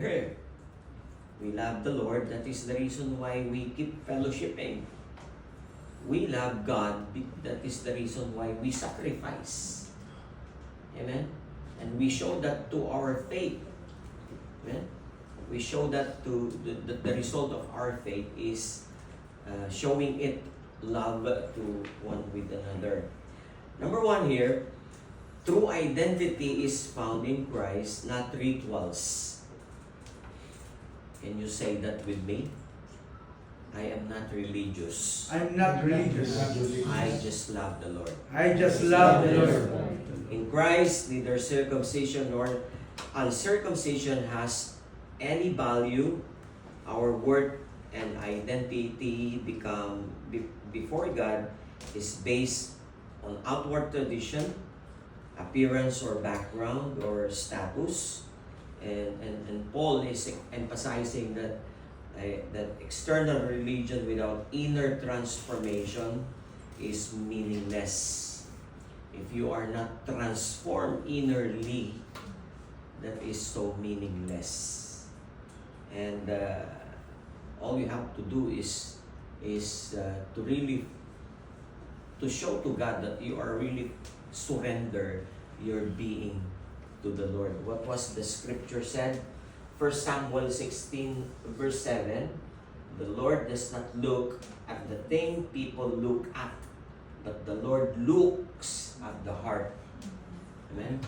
We love the Lord. That is the reason why we keep fellowshipping. We love God. That is the reason why we sacrifice. Amen? And we show that to our faith. Amen? We show that to the result of our faith is showing it love to one with another. Number one here, true identity is found in Christ, not rituals. Can you say that with me? I am not religious. I'm not religious. I just love the Lord. I just love the Lord. In Christ, neither circumcision nor uncircumcision has any value. Our worth and identity before God is based on outward tradition, appearance or background or status. And Paul is emphasizing that external religion without inner transformation is meaningless. If you are not transformed innerly, that is so meaningless. And all you have to do is to really to show to God that you are really surrender your being to the Lord. What was the scripture said? 1 Samuel 16 verse 7, the Lord does not look at the thing people look at, but the Lord looks at the heart. Amen?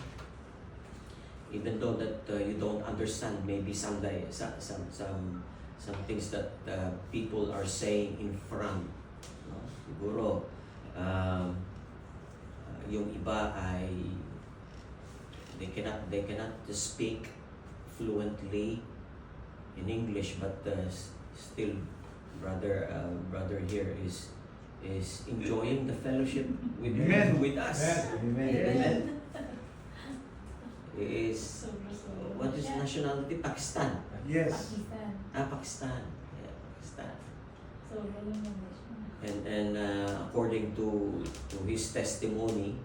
Even though that you don't understand maybe some things that people are saying in front. No? Siguro, yung iba ay they cannot speak fluently in English, but still brother here is enjoying the fellowship with us. Amen. Amen. He is what is nationality? Pakistan. Yes. Pakistan. Yeah, Pakistan. And according to his testimony,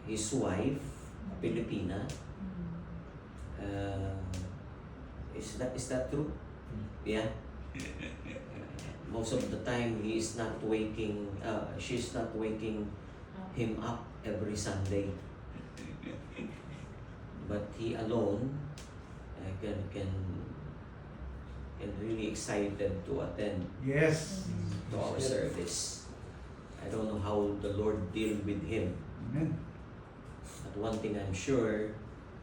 his wife, a Filipina, is that true? Yeah. Most of the time she's not waking him up every Sunday. But he alone can really excited to attend Yes. to our service. I don't know how the Lord deal with him. Amen. But one thing I'm sure,